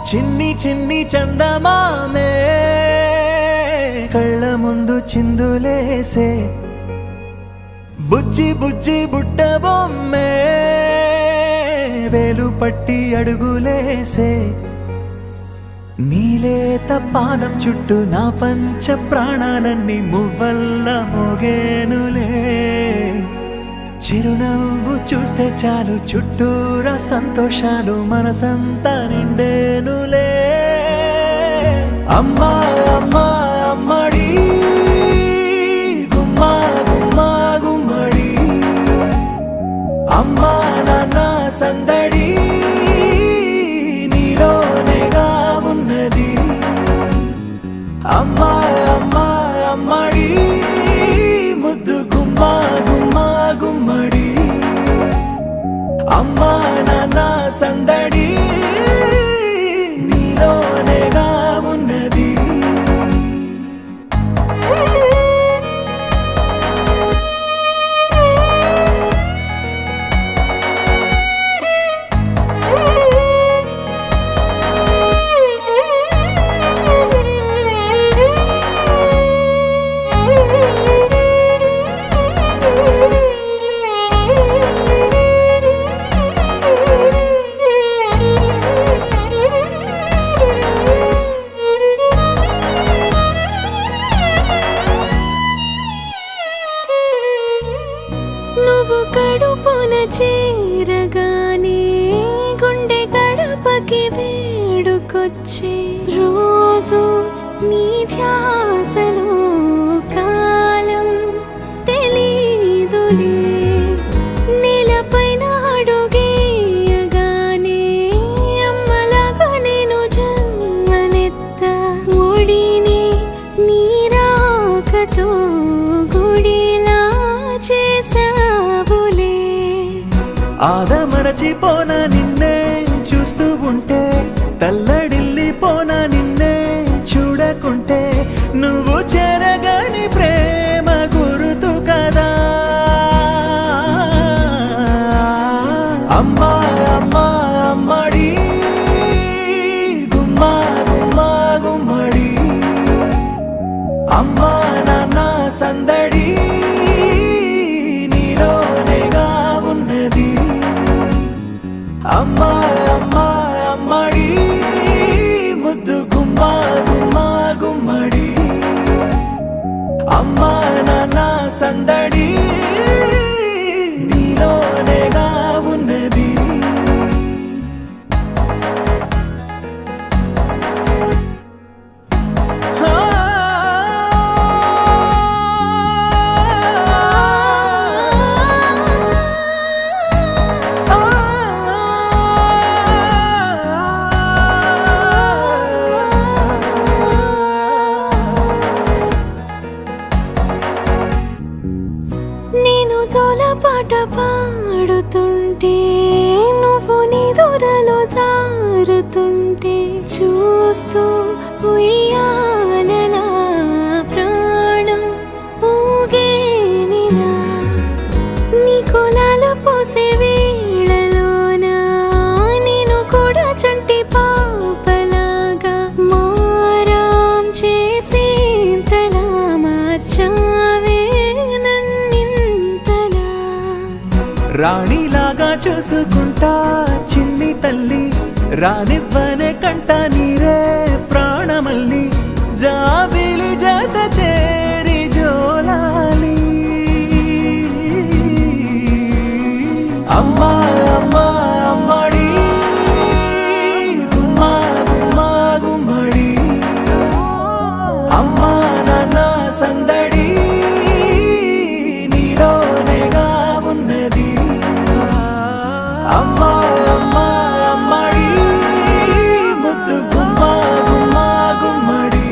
చిన్ని చిన్ని చందమామే కళ్ళ ముందు చిందులేసే బుజ్జి బుజ్జి బుట్ట బొమ్మే వేలు పట్టి అడుగులేసే నీలేత పానం చుట్టూ నా పంచ ప్రాణాలన్నీ మువ్వల్ల మోగేనులే చిరునవ్వు చూస్తే చాలు చుట్టూరా సంతోషాలు మనసంతా నిండేనులే అమ్మా అమ్మా అమ్మడి గుమ్మా గుమ్మా గుమ్మడి అమ్మా నాన్న సందడి నీలోనేగా ఉన్నది అమ్మా అమ్మా అమ్మడి ముద్దు గుమ్మా గుమ్మా గుమ్మడి అమ్మా నాన్న సందడి నీలోనేగా ఉన్నది నువ్వు కడుపున చేరగానే గుండె గడపకి వేడుకొచ్చే రోజు నీ ధ్యాసలో కాలం తెలీదులే నేలపైన అడుగేయగానే అమ్మలాగా నేను జన్మనెత్త ఒడిని నీ రాకతో గుడిలా చేసావులే ఆదమరచిపోన నిన్నే చూస్తూ ఉంటే తల్లడిల్లిపోన నిన్నే చూడకుంటే నువ్వు చెరగని ప్రేమ గురుతు కదా అమ్మా అమ్మా అమ్మడి గుమ్మా గుమ్మా గుమ్మడి అమ్మా నాన్న సందడి నీలోనేగా ఉన్నది అమ్మా అమ్మా అమ్మడి ముద్దు గుమ్మా గుమ్మా గుమ్మడి అమ్మా నాన్న సందడి నీలోనేగా ఉన్నది నేను జోలపాట పాడుతుంటే నువ్వు నీ దూరలో జారుతుంటే చూస్తూ ఉయ్యాలలా ప్రాణం ఊగేనిలా నీ కులాల పోసే వేళలోనా నేను కూడా చంటి పాపలాగా మారాం చేసేంతలా మార్చావే రాణిలాగా చూసుకుంటా చిన్ని తల్లి రానివ్వనే కంట నీరే ప్రాణమల్లి జాబిలి జత చేరి జోలాలి అమ్మా అమ్మా అమ్మడి గుమ్మా గుమ్మా గుమ్మడి అమ్మా నాన్న సందడి నీలోనేగా ఉన్నది అమ్మా అమ్మా అమ్మడి ముద్దు గుమ్మా గుమ్మా గుమ్మడి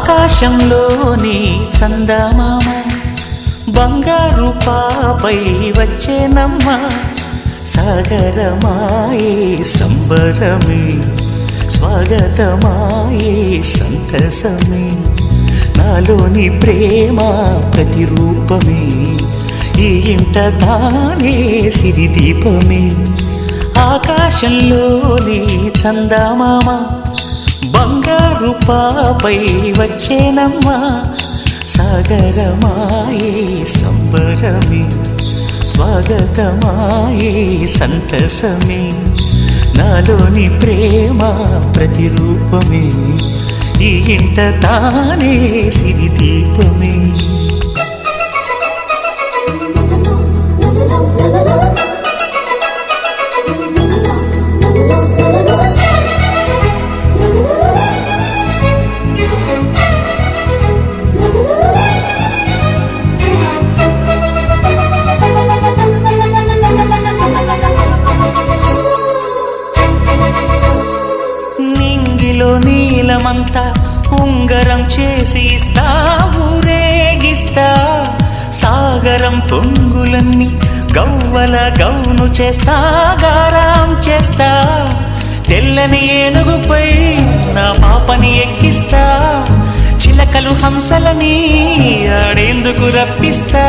ఆకాశంలోని చందమామ బంగారు పాపై వచ్చేనమ్మ సాగరమాయే సంబరమే స్వాగతమాయే సంతసమే నాలోని ప్రేమ ప్రతిరూపమే ఈ ఇంట తానే సిరిదీపమే ఆకాశంలోని చందమామ బంగారు పాపై వచ్చేనమ్మా సాగరమాయే సంబరమే స్వాగతమాయే సంతసమే నాలోని ప్రేమ ప్రతిరూపమే ఈ ఇంట తానే సిరిదీపమే నీలమంతా ఉంగరం చేసి ఇస్తా ఊరేగిస్తా సాగరం పొంగులన్నీ గవ్వల గౌను చేస్తా గారాం చేస్తా తెల్లని ఏనుగుపై నా పాపని ఎక్కిస్తా చిలకలు హంసలని ఆడేందుకు రప్పిస్తా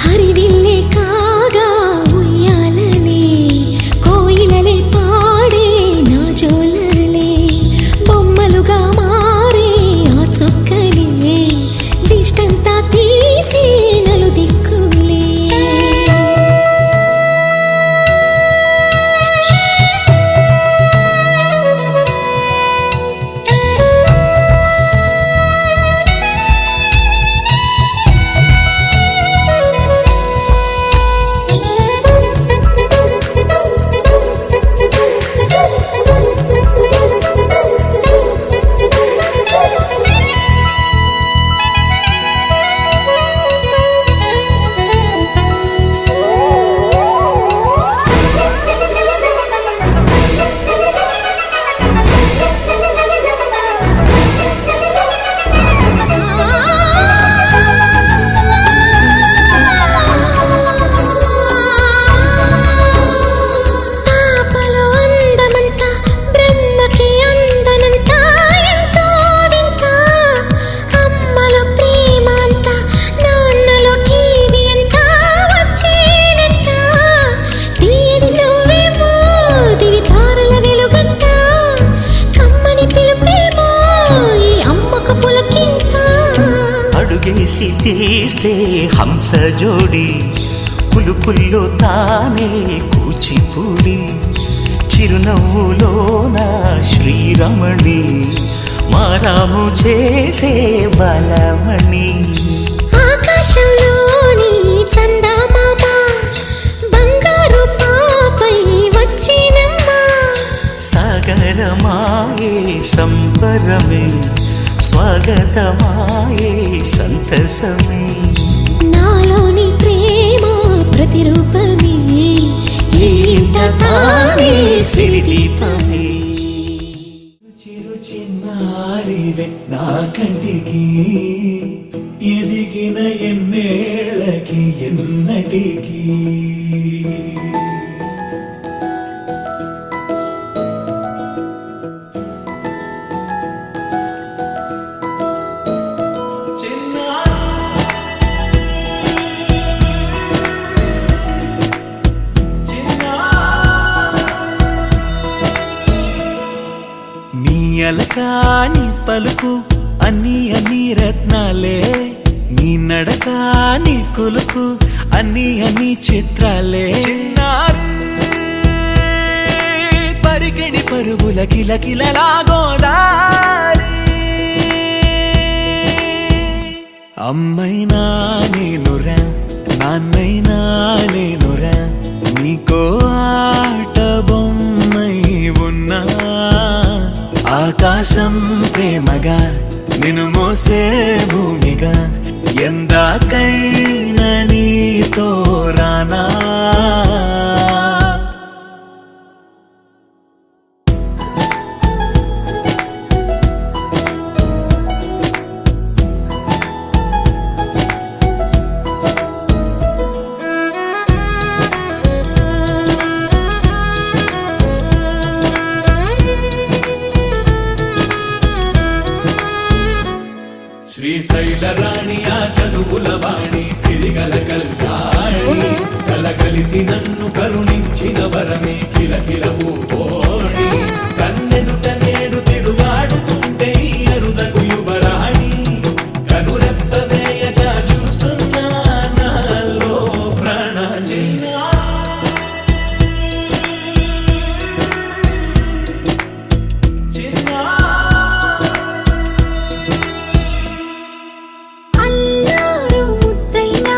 హరివిల్లే కాగా ఉయ్యాలనే కోయిలలే పాడే నా జోలలే బొమ్మలుగా మారే ఆ చొక్కలే దిష్టంతా తీసి నలు దిక్కులే మెరిసే హంస జోడి పులుపుల్లో తానే కూచిపూడి చిరునవ్వులోన శ్రీరమణి మారాము చేసే బలమణి ఆకాశంలోని చందమామ బంగారు పాపై వచ్చినమ్మా సాగరమాయే సంబరమే స్వాగతమాయే సంతసమే నాలోని ప్రేమ ప్రతిరూపమే ఈ ఇంట తానే సిరిదీపమే చిరు చిన్నారివే నా కంటికి ఎదిగిన ఎన్నేళ్ళకి ఎన్నటికి నీ అలకాని పలుకు అన్ని రత్నాలే నీ నడకాని కొలుకు అన్ని చిత్రాలే పరికిణి పరుగుల కిలకిలలాగోదారి అమ్మైనా నేనురా నాన్నైనా నేనురా నీకో ఆట బొమ్మై ఉన్నా ఆకాశం ప్రేమగా నిన్ను మోసే భూమిగా ఎందాకైనా నీతో రానా శ్రీశైల రాణి ఆ చదువుల వాణి సిరిగల కల్యాణి కలగలిసి నన్ను కరుణించిన వరమే కిలకిల ఓడి కన్నెదుట నేడు తిరుగాడుతుంటే ఈ అరుదకు యువరాణి కనురెప్ప వేయగా చూస్తున్నా నాలో ప్రాణ అల్లారు ముద్దైనా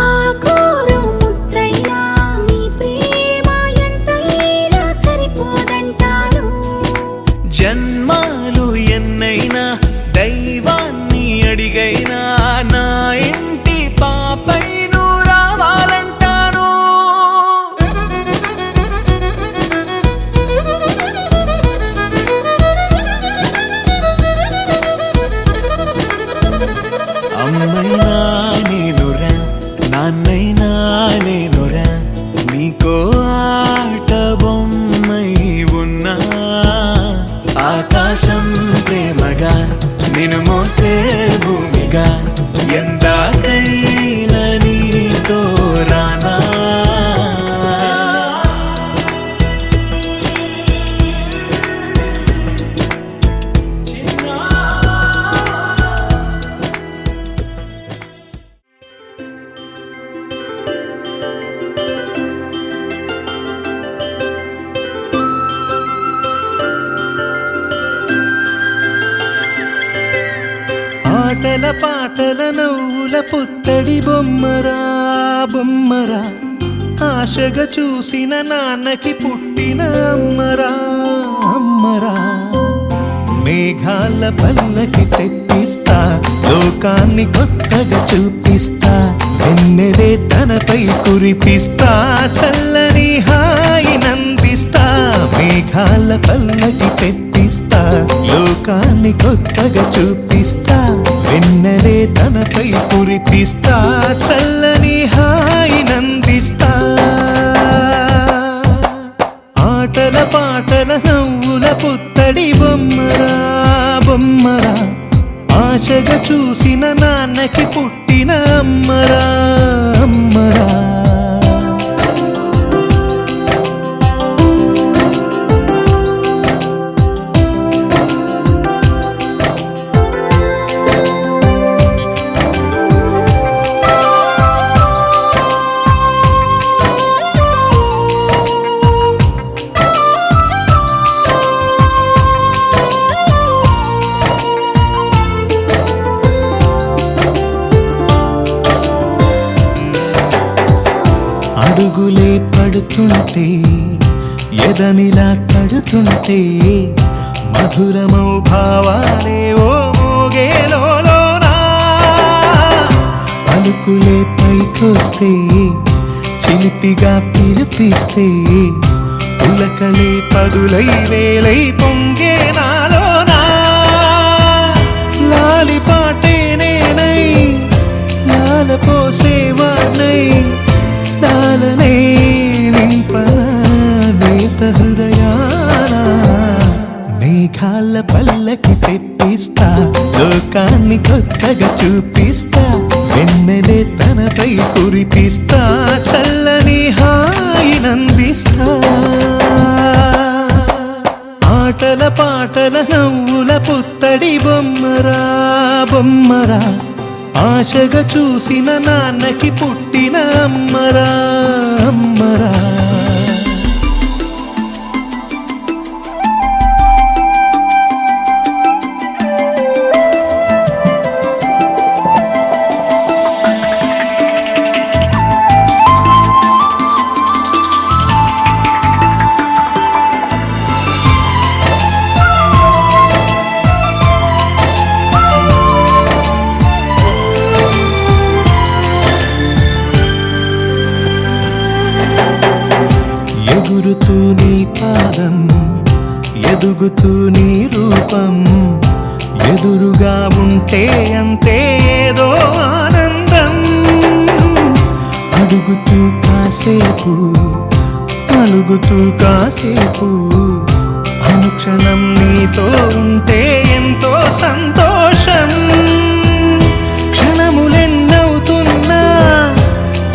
ఆకోరు ముద్దైనా నీ ప్రేమ ఎంతైనా సరిపోదంటాను జన్మాలు ఎన్నైనా దైవాన్ని అడిగైనా నా ఇంటి పాపై నువ్వు రావాలంటాను అమ్మైనా నేనురా నాన్నైనా నేనురా నీకో ఆట బొమ్మై ఉన్నా ఆకాశం ప్రేమగా నిన్ను మోసే భూమిగా ఎందాకైనా నీతో రానా ఆటల పాటల నవ్వుల పుత్తడి బొమ్మరా బొమ్మరా ఆశగా చూసిన నాన్నకి పుట్టిన అమ్మరా అమ్మరా మేఘాల పల్లకి తెప్పిస్తా లోకాన్ని కొత్తగా చూపిస్తా వెన్నెలే తనపై కురిపిస్తా చల్లని హాయి నందిస్తా మేఘాల పల్లకి తెప్పిస్తా లోకాన్ని కొత్తగా చూపిస్తా వెన్నెలే తనపై కురిపిస్తా చల్లని హాయి నందిస్తా ఆటల పాటల నవ్వుల పుత్తడి బొమ్మరా బొమ్మరా ఆశగా చూసిన నాన్నకి పుట్టిన అమ్మరా అమ్మరా పిడుగులే పడుతుంటే ఎదనిలా తడుతుంటే మధురమౌ భావాలే ఓ మోగేలోనా పలుకులే పైకొస్తే చిలిపిగా పిలిపిస్తే పులకలే పదులై వేలై పొంగే నాలోనా లాలి పాటే నేనై లాల పోసేవాణ్ణై లాలనే నింపనా నేత హృదయాన మేఘాల పల్లకి తెప్పిస్తా లోకాన్ని కొత్తగా చూపిస్తా వెన్నెలే తనపై కురిపిస్తా చల్లని హాయినందిస్తా ఆటల పాటల నవ్వుల పుత్తడి బొమ్మరా బొమ్మరా ఆశగా చూసిన నాన్నకి పుట్టిన అమ్మరా అమ్మరా ఎగురుతూ నీ పాదం ఎదుగుతూ నీ రూపం ఎదురుగా ఉంటే అంతే ఏదో ఆనందం అడుగుతూ కాసేపు అలుగుతూ కాసేపు అనుక్షణం నీతో ఉంటే ఎంతో సంతోషం క్షణములెన్నవుతున్నా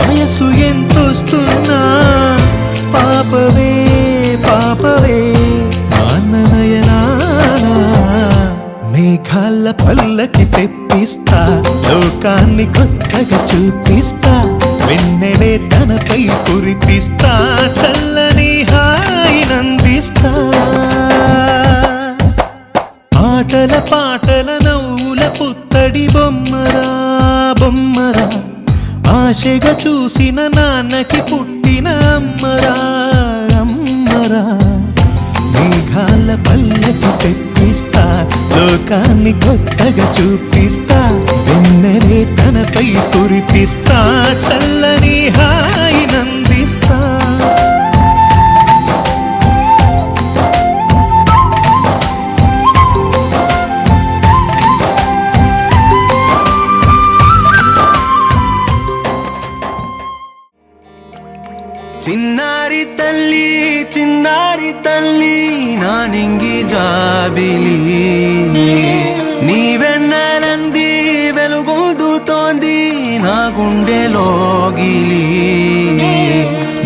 వయసు ఎంతొస్తున్నా పాపవే పాపవే నాన్ననయనానా మేఘాల పల్లకి తెప్పిస్తా లోకాన్ని కొత్తగా చూపిస్తా వెన్నెలే తనపై కురిపిస్తా చల్లని హాయినందిస్తా ఆటల పాటల నవ్వుల పుత్తడి బొమ్మరా బొమ్మరా ఆశగా చూసిన నాన్నకి పుట్టిన అమ్మరా అమ్మరా మేఘాల పల్లకి తెప్పిస్తా లోకాన్ని కొత్తగా చూపిస్తా వెన్నెలే తనపై కురిపిస్తా చల్లని హాయినందిస్తా చిన్నారి తల్లి నా నింగి జాబిలి నీవెన్నెలంది వెలుగొందుతోంది నా గుండెలోగిలి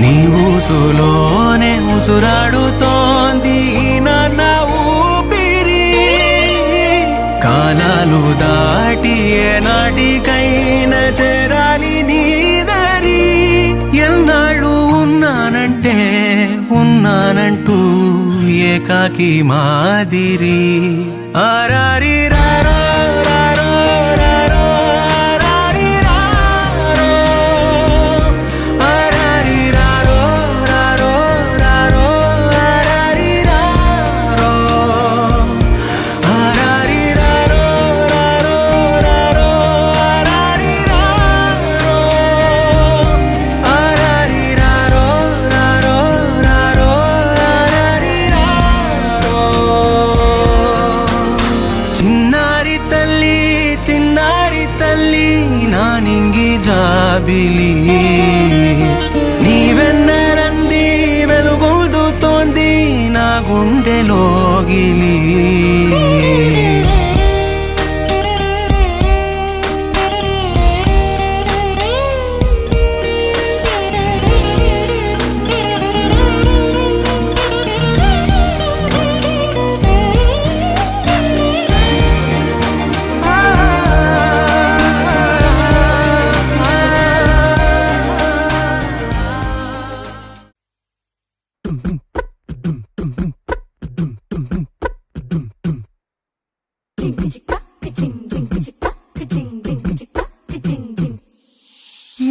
నీ ఊసులోనే ఉసురాడుతోంది నాన్న ఊపిరి కాలాలు దాటి ఏనాటికైనా చేరాలి నీ దరి ఎన్నాళ్ళు ఉన్నానంటూ ఏకాకి మాదిరి ఆరారి రారో రారో రారో ఆరారి రారో ఆరారి రారో రారో రారో ఆరారి రారో ఆరారి రారో రారో రారో ఆరారి రారో ఆరారి రారో రారో రారో ఆరారి రారో చిన్నారి తల్లి నా నింగి జాబిలి నీవెన్నెలంది వెలుగొందుతోంది నా గుండెలోగిలి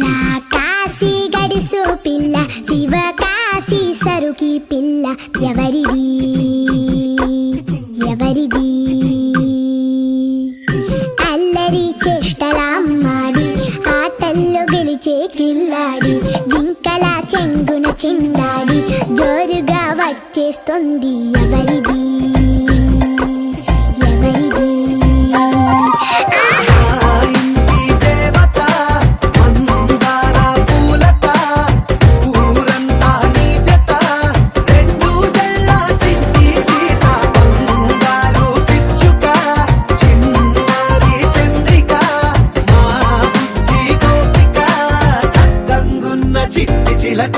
రాకాసి గడిసు పిల్ల శివకాశి సరుకి పిల్ల ఎవరిది ఎవరిది అల్లరి చేష్టలామ్మాడి ఆటల్లో గెలిచే కిల్లాడి జింకల చెంగున చిందాడి జోరుగా వచ్చేస్తుంది ఎవరిది ఎవరిది చిట్టి చిలక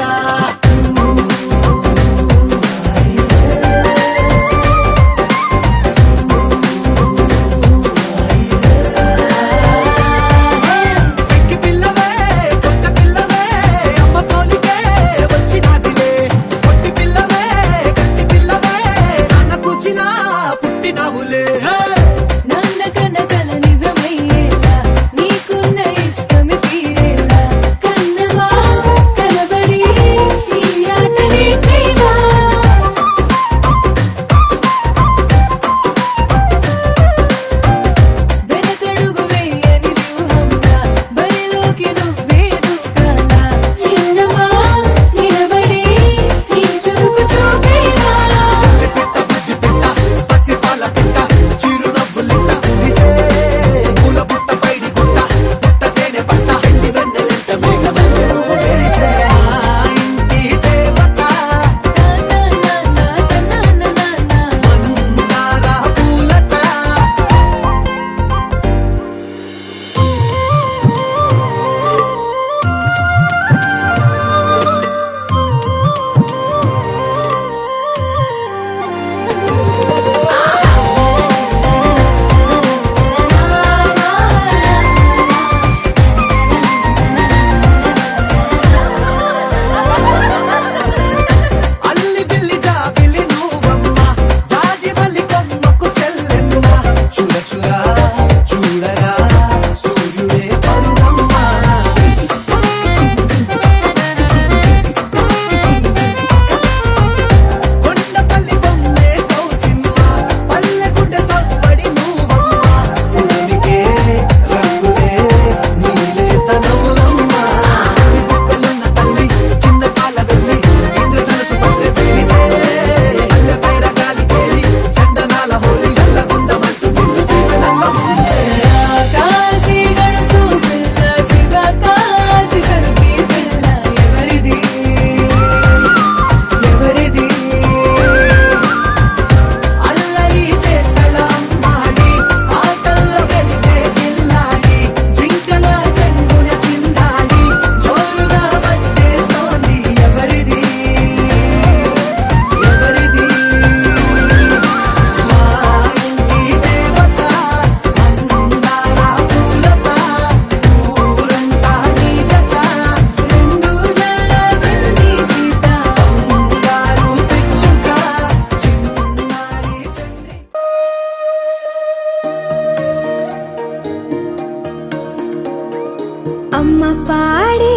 అమ్మ పాడే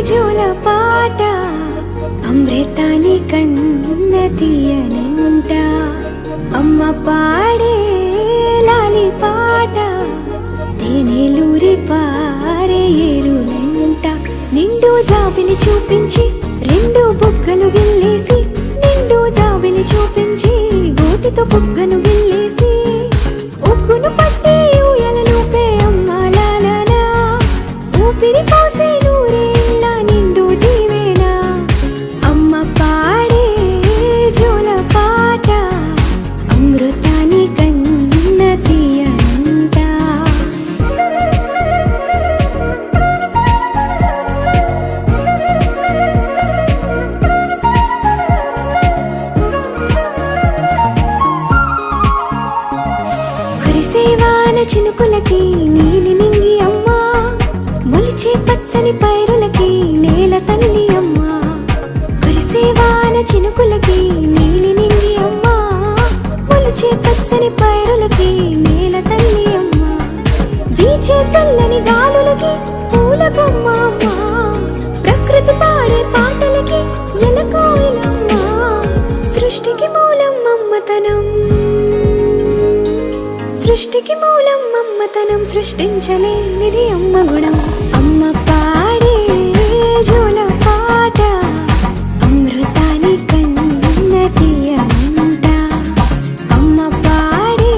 జోలపాట అమృతాని కన్న తీయనంట అమ్మ పాడే లాలి పాట తేనెలూరి పారే ఏరులంట నిండు జాబిలి చూపించి రెండు బుగ్గలు గిల్లేసి నిండు జాబిలి చూపించి గోటితో బుగ్గను గిల్లేసి ఉగ్గును పట్టి ఊయలలోపే అమ్మ లాలనా ఊపిరి పోసే నూరేళ్ళ నిండు దీవేనా అమ్మ పాడే జోల పాట అమృతాని కన్న తీయంట కురిసేవాన చినుకులకి నీలి నింగి అమ్మా మొలిచే పచ్చని పైరులకి నేల తల్లి అమ్మా కురిసేవాన చినుకులకి నీలి నింగి అమ్మా మొలిచే పచ్చని పైరులకి నేల తల్లి అమ్మా వీచే చల్లని గాలులకి పూల బొమ్మ అమ్మా ప్రకృతి పాడే పాటలకి సృష్టికి మూలం అమ్మతనం, సృష్టించలేనిది అమ్మ గుణం. అమ్మ పాడే జోల పాట అమృతాని కన్న తీయమంట. అమ్మ పాడే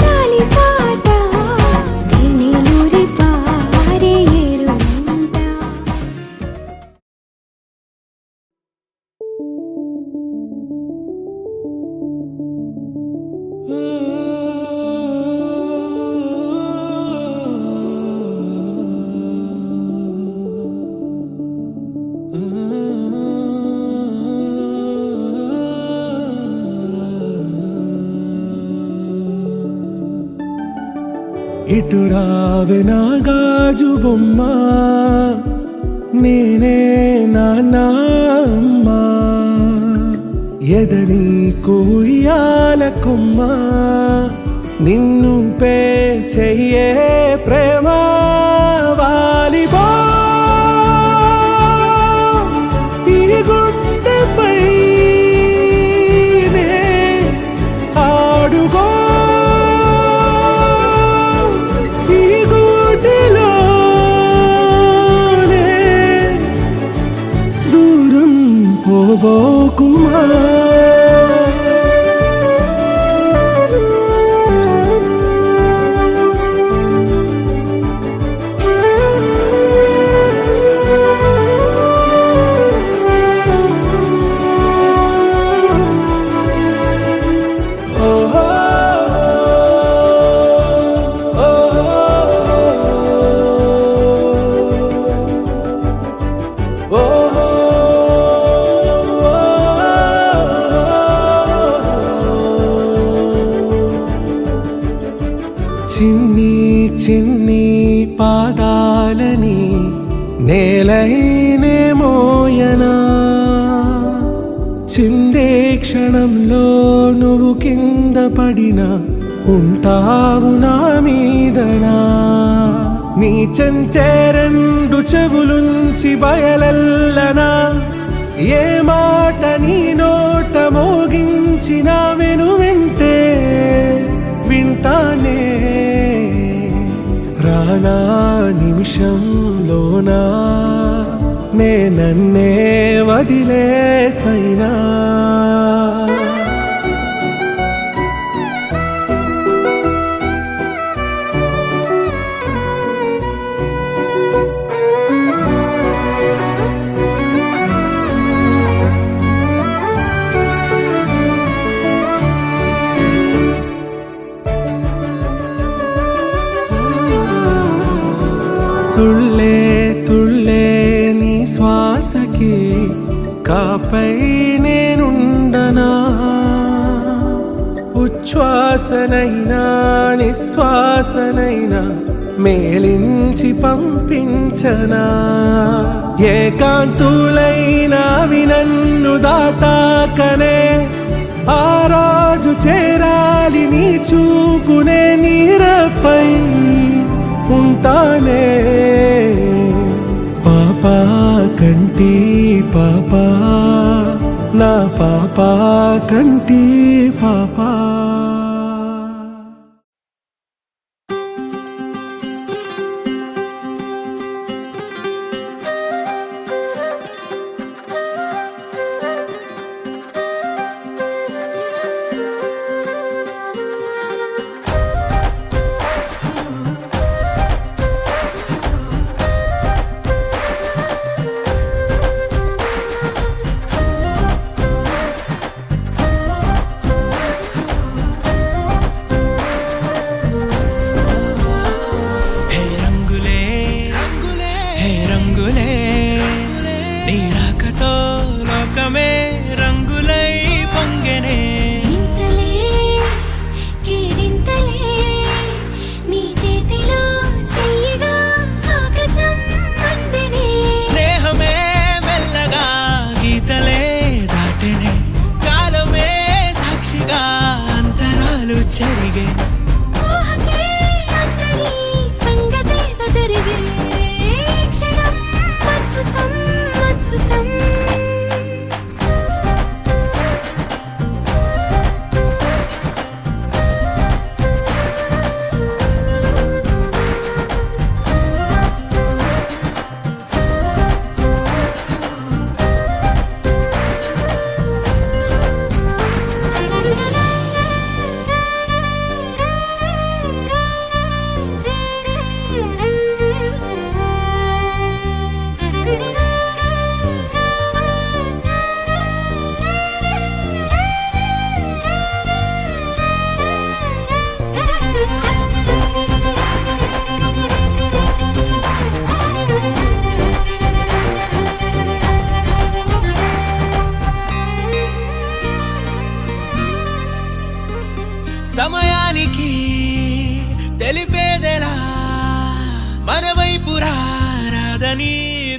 లాలి పాట తేనెలూరి పారే ఏరుమంట. ఇటు రావే నా గాజు బొమ్మ, నేనే నాన్న అమ్మ, ఎదని కొయ్యాల కొమ్మ, నిన్ను పే చెయ్యే ప్రేమ వాలిబా ఈ గుండెపై నే ఆడుగో పోబోకుమా. చిన్ని చిన్ని పాదాలని నేలైనే మోయనా, చిందే క్షణంలో నువ్వు కింద పడినా ఉంటావు నా మీదనా. నీ చెంతే రెండు చెవులుంచి బయలెల్లనా, ఏ మాట నీ నోట మోగించిన వెను వింటే వింటానే. రానా నిమిషంలోనా నే నన్నే వదిలేసైనా. తుళ్ళే తుళ్ళే నీ శ్వాసకి కాపై నేనుండనా, ఉచ్ఛ్వాసనైనా నిశ్వాసనైనా మేలించి పంపించనా. ఏకాంతులైనా వినన్ను దాటాకనే ఆ రాజు చేరాలి నీ చూపునే నీరపై ఉంటానే. పాపా కంటి పాపా నా పాపా కంటి పాపా. జరిగే క్షణం అద్భుతం అద్భుతం.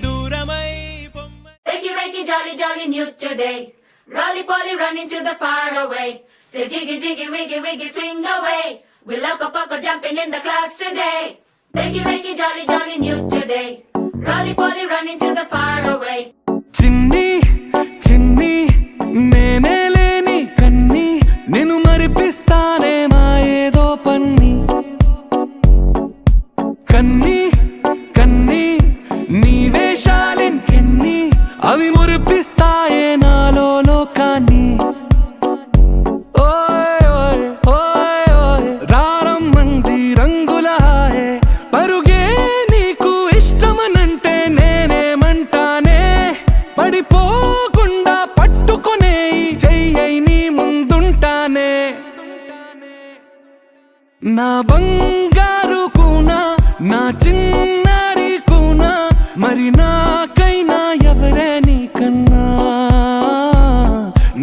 దూరమై Wakey, wakey, jolly, jolly, new today. Rolly poly, running to the far away. Say jiggy, jiggy, wiggy, wiggy, sing away. We loco poco jumping in the clouds today. Wakey, wakey, jolly, jolly, new today. Rolly poly, running to the far away. చిన్ని చిన్ని నేనే లేని కన్ని నేను మరిపిస్తానే మా ఏదో పన్ని కన్ని కన్ని నీ వేషాలెన్ని అవి మురిపిస్తాయే నాలో లోకాన్ని ఓయ్ ఓయ్ ఓయ్ ఓయ్ రారమ్మంది రంగుల హాయే పరుగే నీకు ఇష్టమనంటే నేనేమంటానే పడిపోకుండా పట్టుకునే చెయ్యై నీ ముందుంటానే నా బంగారు కూనా నా చిన్నారి కూనా మరి నాకైనా ఎవరే నీకన్నా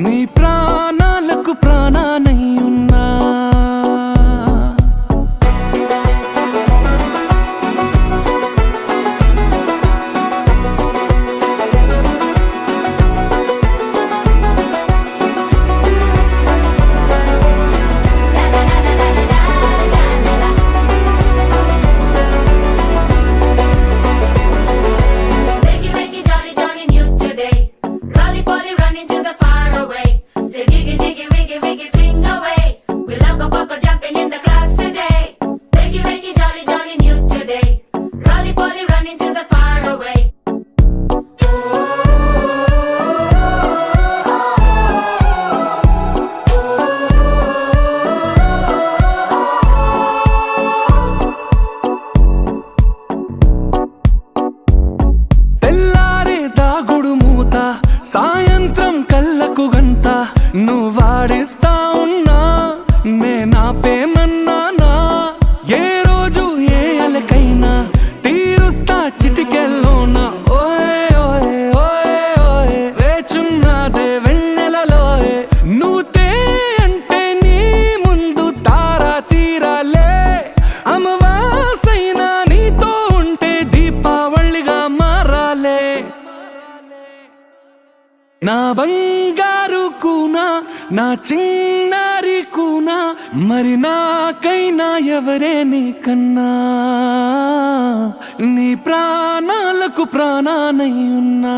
నీ ప్రాణాలకు ప్రాణానై ఉన్నా Wakey, wakey, jolly, jolly, new today. Rolly poly, running to the far away. Say jiggy, jiggy, wiggy, wiggy, sing away. We loco poco jumping in the clouds today. Wakey, wakey, jolly, jolly, new today. Rolly poly, running to the far away. తెల్లారే దాగుడు మూత సాయంత్రం కళ్ళకు గంట నువ్వాడిస్తా ఉన్నా నేనాపేమన్నానా ఏ రోజు ఏ అలకైనా తీరుస్తా చిటికెల్లోనా ఓయ్ ఓయ్ ఓయ్ ఓయ్ వేచున్నాదే వెన్నెలలోయే నువ్వుతే అంటే నీ ముందు తారా తీరాలే అమవాసైనా నీతో ఉంటే దీపావళిగా మారాలే నా బంగారు కూనా నా చిన్నారి కూనా మరి నాకైనా ఎవరే నీకన్నా నీ ప్రాణాలకు ప్రాణానై ఉన్నా